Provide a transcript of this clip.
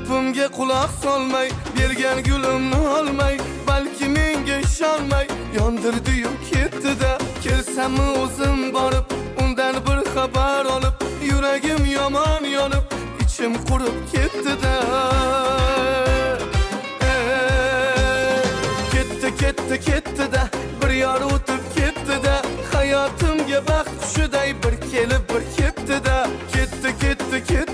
Gapimga quloq solmay, bergan gulimni olmay, balki menga ishonmay yondirdi-yu ketdi-da. Kelsam o'zim borib, undan bir xabar olib, yuragim yomon yonib, ichim qurib ketdi-da. Ketdi-da, bir yor o'tib ketdi-da. Hayotimga baxt qushiday bir kelib bir ketdi-da. Ketdi-da.